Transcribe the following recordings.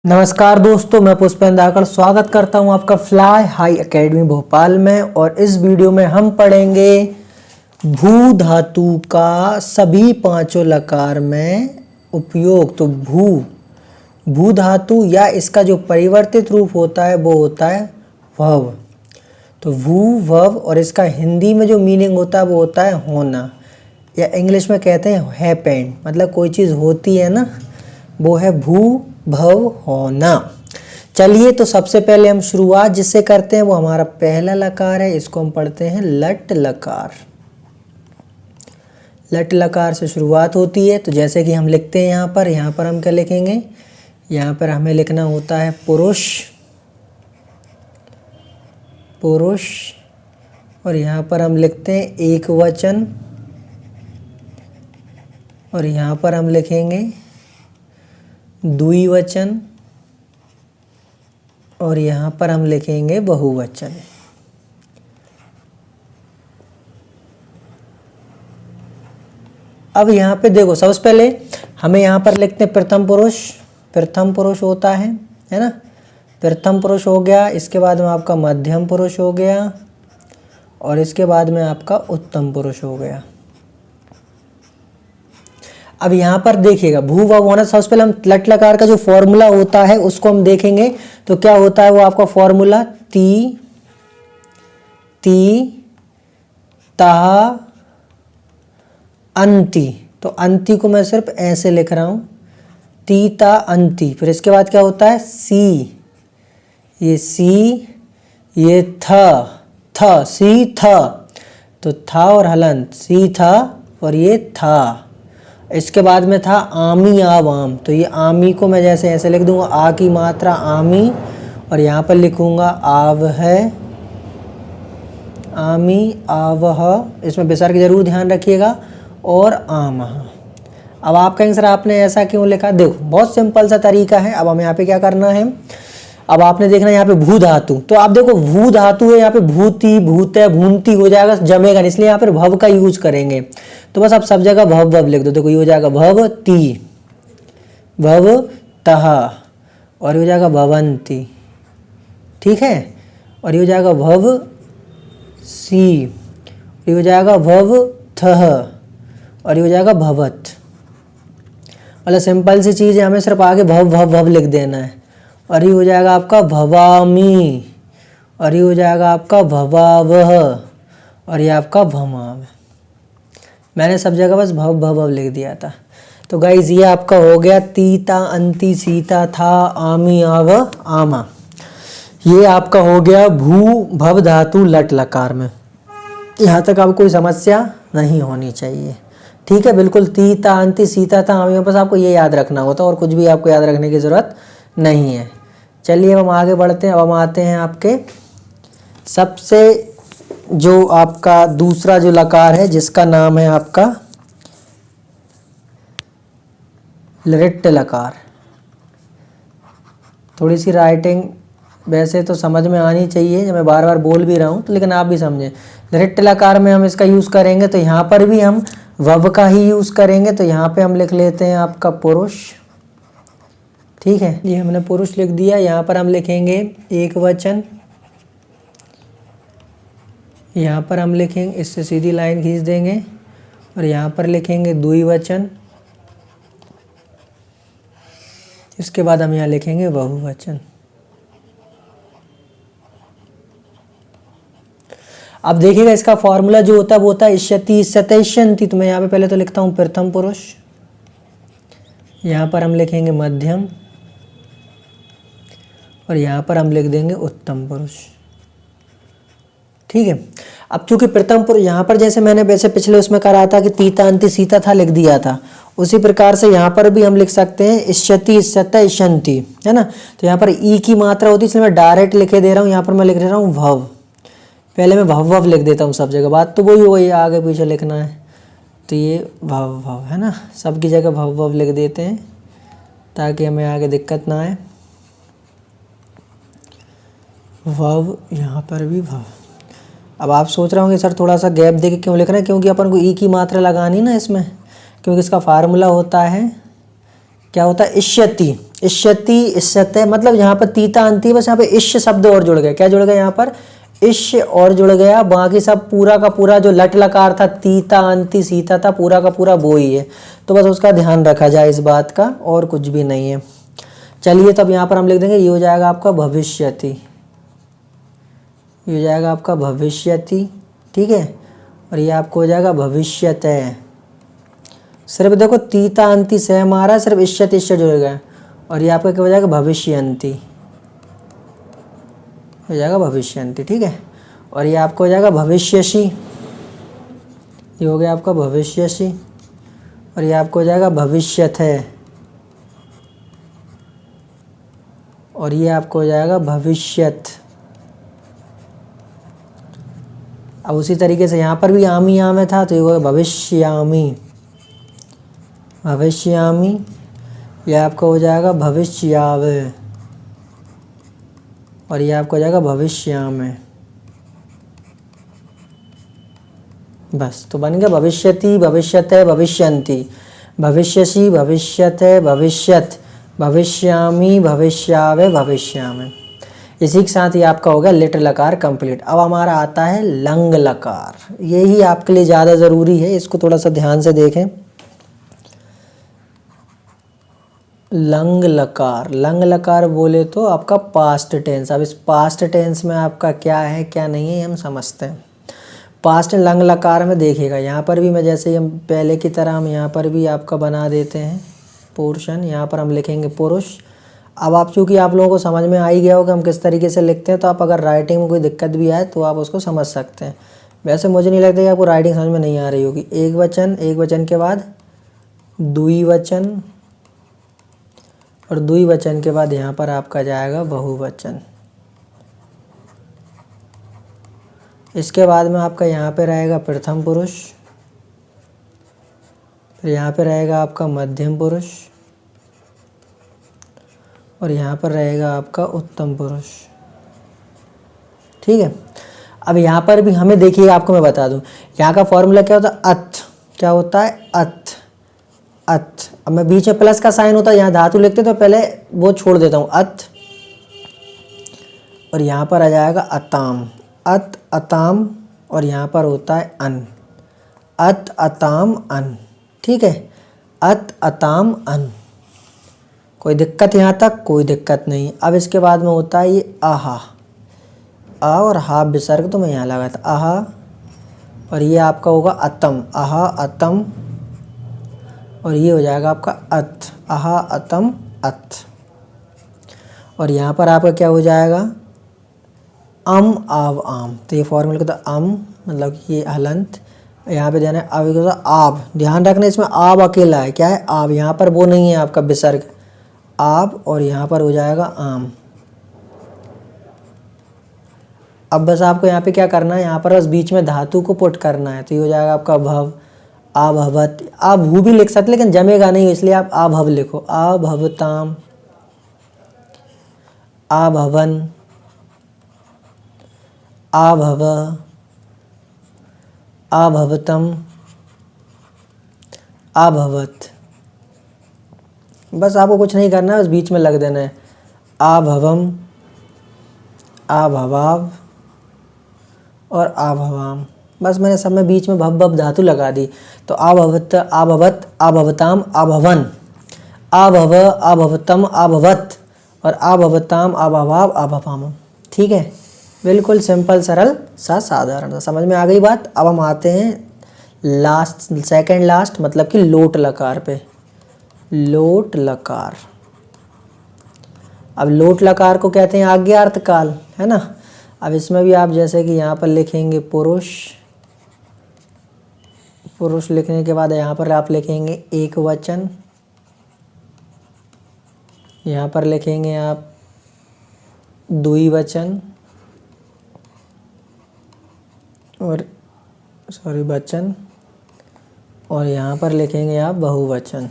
नमस्कार दोस्तों, मैं पुष्पेंद्र धाकड़ स्वागत करता हूं आपका फ्लाई हाई एकेडमी भोपाल में। और इस वीडियो में हम पढ़ेंगे भू धातु का सभी पांचों लकार में उपयोग। तो भू धातु या इसका जो परिवर्तित रूप होता है वो होता है भव। तो भू भव, और इसका हिंदी में जो मीनिंग होता है वो होता है होना, या इंग्लिश में कहते हैं हैपेंड। मतलब कोई चीज़ होती है ना, वो है भू भव होना। चलिए, तो सबसे पहले हम शुरुआत जिससे करते हैं वो हमारा पहला लकार है, इसको हम पढ़ते हैं लट लकार। लट लकार से शुरुआत होती है। तो जैसे कि हम लिखते हैं यहाँ पर हम क्या लिखेंगे, यहाँ पर हमें लिखना होता है पुरुष, पुरुष। और यहाँ पर हम लिखते हैं एक वचन, और यहाँ पर हम लिखेंगे द्विवचन, और यहाँ पर हम लिखेंगे बहुवचन। अब यहाँ पे देखो, सबसे पहले हमें यहाँ पर लिखते हैं प्रथम पुरुष। प्रथम पुरुष होता है ना, प्रथम पुरुष हो गया। इसके बाद में आपका मध्यम पुरुष हो गया, और इसके बाद में आपका उत्तम पुरुष हो गया। अब यहाँ पर देखिएगा भू भव होना, सबसे पहले हम लट लकार का जो फॉर्मूला होता है उसको हम देखेंगे। तो क्या होता है वो आपका फॉर्मूला, ती ता अंति। तो अंति को मैं सिर्फ ऐसे लिख रहा हूँ, ती ता अंति। फिर इसके बाद क्या होता है, सी, ये सी, ये थ सी थ। तो था और हलंत, सी था और ये था। इसके बाद में था आमी आवाम। तो ये आमी को मैं जैसे ऐसे लिख दूंगा, आ की मात्रा आमी, और यहाँ पर लिखूंगा आव है, आमी आवह। इसमें विसर्ग जरूर ध्यान रखिएगा, और आम। अब आप कहेंगे सर आपने ऐसा क्यों लिखा। देखो, बहुत सिंपल सा तरीका है। अब हमें यहाँ पे क्या करना है, अब आपने देखना यहाँ पे भू धातु। तो आप देखो भू धातु है, यहाँ पे भूति भूते भूनती हो जाएगा, जमेगा, इसलिए यहाँ पर भव का यूज करेंगे। तो बस आप सब जगह भव भव लिख दो। देखो ये हो जाएगा भव ती, भव तह, और ये हो जाएगा भवंती, ठीक है। और ये हो जाएगा भव सी, ये हो जाएगा भव थह, और ये हो जाएगा भवत। मतलब सिंपल सी चीज़ है, हमें सिर्फ आगे भव भव भव लिख देना है। और ये हो जाएगा आपका भवामी, और ये हो जाएगा आपका भवावह, और ये आपका भमाव। मैंने सब जगह बस भव भव भव लिख दिया था। तो गाइज ये आपका हो गया तीता अंति सीता था आमी आव आमा। ये आपका हो गया भू भव धातु लट लकार में। यहाँ तक आपको कोई समस्या नहीं होनी चाहिए, ठीक है। बिल्कुल तीता अंति सीता था आमी, बस आपको ये याद रखना होता है, और कुछ भी आपको याद रखने की ज़रूरत नहीं है। चलिए अब हम आगे बढ़ते हैं। अब हम आते हैं आपके सबसे जो आपका दूसरा जो लकार है, जिसका नाम है आपका लृट्ट लकार। थोड़ी सी राइटिंग वैसे तो समझ में आनी चाहिए, जब मैं बार बार बोल भी रहा हूँ तो, लेकिन आप भी समझें। लृट्ट लकार में हम इसका यूज़ करेंगे, तो यहाँ पर भी हम वव का ही यूज़ करेंगे। तो यहाँ पे हम लिख लेते हैं आपका पुरुष, ठीक है। ये हमने पुरुष लिख दिया। यहाँ पर हम लिखेंगे एक वचन, यहाँ पर हम लिखेंगे, इससे सीधी लाइन खींच देंगे, और यहाँ पर लिखेंगे द्विवचन। इसके बाद हम यहाँ लिखेंगे बहुवचन। अब देखिएगा इसका फॉर्मूला जो होता है वो होता है इष्यति इष्यति। तो मैं यहाँ पे पहले तो लिखता हूँ प्रथम पुरुष, यहाँ पर हम लिखेंगे मध्यम, और यहाँ पर हम लिख देंगे उत्तम पुरुष, ठीक है। अब चूंकि प्रथम पुरुष यहाँ पर जैसे मैंने वैसे पिछले उसमें करा था कि तीता अंति सीता था लिख दिया था, उसी प्रकार से यहाँ पर भी हम लिख सकते हैं इष्यति इष्यता इष्यन्ति, है ना। तो यहाँ पर ई की मात्रा होती है, इसलिए मैं डायरेक्ट लिखे दे रहा हूँ। यहाँ पर मैं लिख रहा हूँ भव, पहले मैं भव भव लिख देता हूँ सब जगह। बात तो वही आगे पीछे लिखना है। तो ये भव भव है ना, सबकी जगह भव भव लिख देते हैं ताकि हमें आगे दिक्कत ना आए। भव, यहाँ पर भी भव। अब आप सोच रहे होंगे सर थोड़ा सा गैप देके क्यों लिख रहे हैं, क्योंकि अपन को ई की मात्रा लगानी ना इसमें, क्योंकि इसका फार्मूला होता है क्या होता है, इष्यति। इष्यति, इष्यते, मतलब यहाँ पर तीता अंति, बस यहाँ पे इश शब्द और जुड़ गया। क्या जुड़ गया यहाँ पर? इश और जुड़ गया। बाकी सब पूरा का पूरा जो लट लकार था, तीता अंति सीता था, पूरा का पूरा वो ही है। तो बस उसका ध्यान रखा जाए इस बात का, और कुछ भी नहीं है। चलिए तब यहाँ पर हम लिख देंगे, ये हो जाएगा आपका भविष्यति, ये हो जाएगा आपका भविष्यति, ठीक है। और ये आपको हो जाएगा भविष्यते। सिर्फ देखो तीता अंति से हमारा सिर्फ इष्यति इष्य जुड़ गया, और ये आपका क्या हो जाएगा? भविष्यंति हो जाएगा, भविष्यंति, ठीक है। और ये आपको हो जाएगा भविष्यसि, ये हो गया आपका भविष्यसि। और ये आपको हो जाएगा भविष्यथे, और ये आपको हो जाएगा भविष्यत। अब उसी तरीके से यहाँ पर भी आमी आम था, तो ये होगा भविष्यामि, भविष्यामि। ये आपको हो जाएगा भविष्यावे, और ये आपको हो जाएगा भविष्यामे। बस तो बन गया भविष्यति, भविष्यते, भविष्यन्ति, भविष्यसि, भविष्यते, भविष्यत, भविष्यामि, भविष्यावे, भविष्यामे। इसी के साथ ही आपका हो गया लिट लकार कंप्लीट। अब हमारा आता है लंग लकार। यही आपके लिए ज़्यादा ज़रूरी है, इसको थोड़ा सा ध्यान से देखें। लंग लकार, लंग लकार बोले तो आपका पास्ट टेंस। अब इस पास्ट टेंस में आपका क्या है क्या नहीं है हम समझते हैं। पास्ट लंग लकार में देखिएगा, यहाँ पर भी मैं जैसे हम पहले की तरह हम यहाँ पर भी आपका बना देते हैं पोर्शन। यहाँ पर हम लिखेंगे पुरुष। अब आप चूँकि आप लोगों को समझ में आ ही गया हो कि हम किस तरीके से लिखते हैं, तो आप अगर राइटिंग में कोई दिक्कत भी आए तो आप उसको समझ सकते हैं। वैसे मुझे नहीं लगता कि आपको राइटिंग समझ में नहीं आ रही होगी। एक वचन, एक वचन के बाद द्विवचन, और द्विवचन के बाद यहाँ पर आपका जाएगा बहुवचन। इसके बाद में आपका यहाँ पे रहेगा प्रथम पुरुष, फिर यहाँ पे रहेगा आपका मध्यम पुरुष, और यहाँ पर रहेगा आपका उत्तम पुरुष, ठीक है। अब यहाँ पर भी हमें देखिए, आपको मैं बता दूँ यहाँ का फॉर्मूला क्या होता है? अथ, क्या होता है? अथ, अथ। अब मैं बीच में प्लस का साइन होता है, यहाँ धातु लिखते तो पहले वो छोड़ देता हूँ, अथ, और यहाँ पर आ जाएगा अताम, अत अताम, और यहाँ पर होता है अन, अत अताम अन, ठीक है। अत अताम अन। कोई दिक्कत यहाँ तक? कोई दिक्कत नहीं। अब इसके बाद में होता है ये आहा, आ और हा विसर्ग तो मैं यहाँ लगा था, आहा, और ये आपका होगा अतम, आहा अतम, और ये हो जाएगा आपका अत, आहा अतम अत। और यहाँ पर आपका क्या हो जाएगा? अम आव आम। तो ये फॉर्मूला का था अम, मतलब कि ये हलंत, यहाँ पे देना है अब होता आब। ध्यान रखना इसमें आब अकेला है, क्या है? आब। यहाँ पर वो नहीं है आपका विसर्ग, आब, और यहाँ पर हो जाएगा आम। अब बस आपको यहाँ पे क्या करना है, यहाँ पर बस बीच में धातु को पुट करना है। तो ये हो जाएगा आपका भव, आभवत। आप भू भी लिख सकते लेकिन जमेगा नहीं, इसलिए आप आभव लिखो, आभवताम, आभवन, आभव, आभवतम, आभवत। बस आपको कुछ नहीं करना है, बस बीच में लग देना है, आभवम, आभवाव और आभवाम। बस मैंने सब में बीच में भव भव धातु लगा दी। तो आभवत, आभवत, आभवताम, आभवन, आभव, आभवतम, आभवत, और आभवताम, आभवाव, आभवाम। ठीक है, बिल्कुल सिंपल सरल सा साधारण सा। समझ में आ गई बात। अब हम आते हैं लास्ट, सेकंड लास्ट, मतलब कि लोट लकार पे। लोट लकार, अब लोट लकार को कहते हैं आज्ञार्थ काल, है ना। अब इसमें भी आप जैसे कि यहाँ पर लिखेंगे पुरुष, पुरुष लिखने के बाद यहाँ पर आप लिखेंगे एक वचन, यहाँ पर लिखेंगे आप द्विवचन, और सॉरी वचन, और यहाँ पर लिखेंगे आप बहुवचन।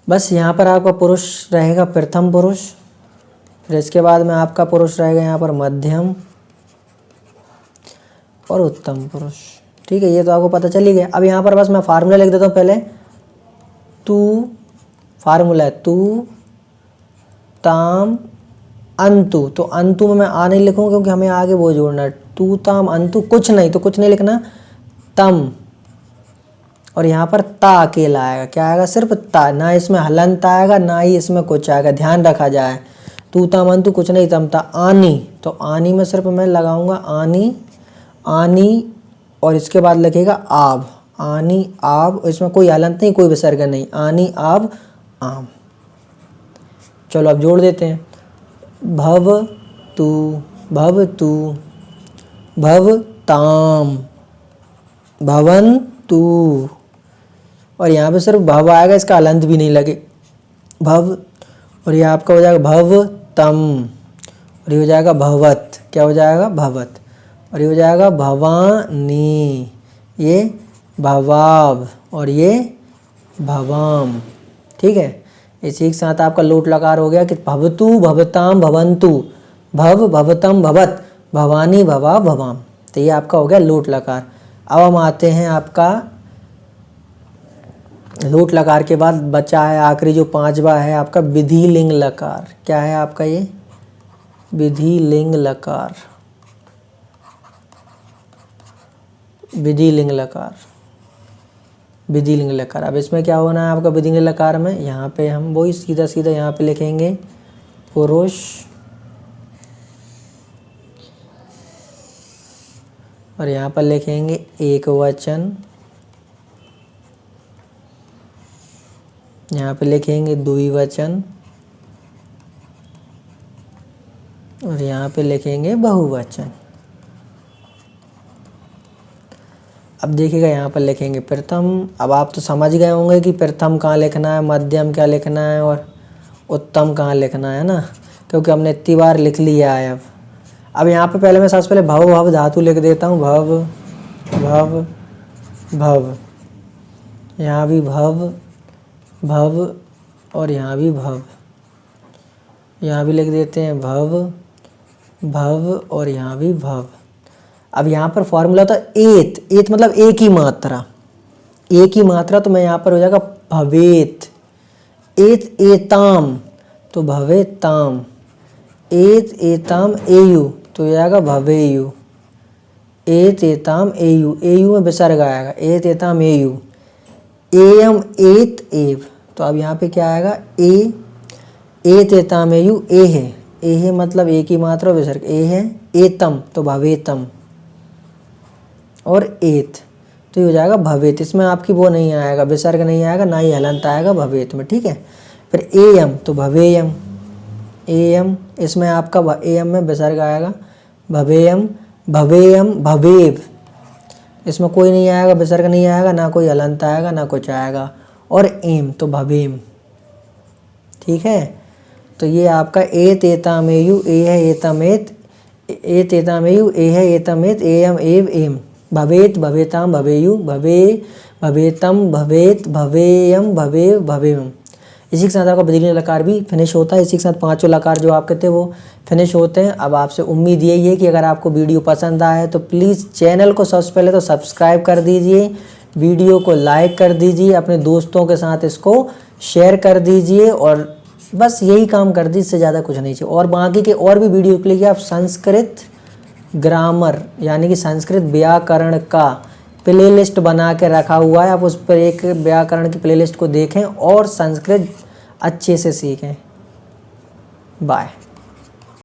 बस यहाँ पर आपका पुरुष रहेगा प्रथम पुरुष, फिर इसके बाद में आपका पुरुष रहेगा यहाँ पर मध्यम और उत्तम पुरुष। ठीक है, ये तो आपको पता चल ही गया। अब यहाँ पर बस मैं फार्मूला लिख देता हूँ पहले। तू, फार्मूला है तू ताम अंतु। तो अंतु में मैं आ नहीं लिखूंगा क्योंकि हमें आगे वो जोड़ना है। तू ताम अंतु कुछ नहीं, तो कुछ नहीं लिखना, तम, और यहाँ पर ता अकेला आएगा। क्या आएगा? सिर्फ ता, ना इसमें हलंत आएगा ना ही इसमें कुछ आएगा, ध्यान रखा जाए। तू ताम अंतु कुछ नहीं, तम ता आनी, तो आनी में सिर्फ मैं लगाऊंगा आनी, आनी, और इसके बाद लिखेगा आब, आनी आब, इसमें कोई हलंत नहीं, कोई विसर्ग नहीं, आनी आब आम। चलो अब जोड़ देते हैं। भव तू, भव तू, भव ताम, भवन तू, और यहाँ पे सिर्फ भव आएगा, इसका हलंत भी नहीं लगे, भव, और ये आपका हो जाएगा भव तम, और ये हो जाएगा भवत। क्या हो जाएगा? भवत। और ये हो जाएगा भवानी, ये भवाब, और ये भवाम। ठीक है, इसी के साथ आपका लोट लकार हो गया कि भवतु भवताम भवंतु, भव भवतम भवत, भवानी भवा भवाम। तो ये आपका हो गया लोट लकार। अब हम आते हैं आपका लोट लकार के बाद बचा है आखिरी जो पांचवा है आपका विधि लिंग लकार। क्या है आपका ये? विधि लिंग लकार, विधि लिंग लकार, विधि लिंग लकार। अब इसमें क्या होना है आपका विधि लिंग लकार में? यहाँ पे हम वही सीधा सीधा यहाँ पे लिखेंगे पुरुष, और यहाँ पर लिखेंगे एक वचन, यहाँ पे लिखेंगे द्विवचन, और यहाँ पे लिखेंगे बहुवचन। अब देखिएगा यहाँ पर लिखेंगे प्रथम। अब आप तो समझ गए होंगे कि प्रथम कहाँ लिखना है, मध्यम क्या लिखना है और उत्तम कहाँ लिखना है ना, क्योंकि हमने इतनी बार लिख लिया है। अब यहाँ पे पहले मैं सबसे पहले भव भव धातु लिख देता हूँ। भव भव भव, यहाँ भी भव भव, और यहाँ भी भव, यहाँ भी लिख देते हैं भव भव, और यहाँ भी भव। अब यहाँ पर फॉर्मूला था एत, एत मतलब एक ही मात्रा, एक ही मात्रा, तो मैं यहाँ पर हो जाएगा भवेत, एत एताम तो भवेताम, एत एताम एयु तो हो जाएगा भवेयु, एत एताम एयु, एयु में विसर्ग आएगा, एत एताम एयु, एयम एत एव। तो अब यहाँ पे क्या आएगा? ए, एत एताम एयु, ए है, ए है मतलब एक ही मात्रा विसर्ग, ए है, एतम तो भवेतम, और एत तो ये हो जाएगा भवेत। इसमें आपकी वो नहीं आएगा, विसर्ग नहीं आएगा, ना ही हलंत आएगा भवेत में। ठीक है, फिर एयम तो भवेयम, एयम इसमें आपका एयम में विसर्ग आएगा, भवेयम भवेयम भवेव, इसमें कोई नहीं आएगा, विसर्ग नहीं आएगा, ना कोई हलंत आएगा, ना कुछ आएगा, और एम तो भवेम। ठीक है, तो ये आपका एत एतामेयु, ए है एतमेत, एत एतामेयु, ए है एतमेत, एयम एव एम, भवेत भवेताम भवेयु, भवे भवेतम भवेत, भवेयम भवेव भवेम। इसी के साथ आपका विधि लिंग लकार भी फिनिश होता है। इसी के साथ पांचों लकार जो आपके थे वो फिनिश होते हैं। अब आपसे उम्मीद यही है कि अगर आपको वीडियो पसंद आया है तो प्लीज़ चैनल को सबसे पहले तो सब्सक्राइब कर दीजिए, वीडियो को लाइक कर दीजिए, अपने दोस्तों के साथ इसको शेयर कर दीजिए, और बस यही काम कर दीजिए, इससे ज़्यादा कुछ नहीं चाहिए। और बाकी के और भी वीडियो के लिए आप संस्कृत ग्रामर यानी कि संस्कृत व्याकरण का प्लेलिस्ट बना के रखा हुआ है, आप उस पर एक व्याकरण की प्लेलिस्ट को देखें और संस्कृत अच्छे से सीखें। बाय।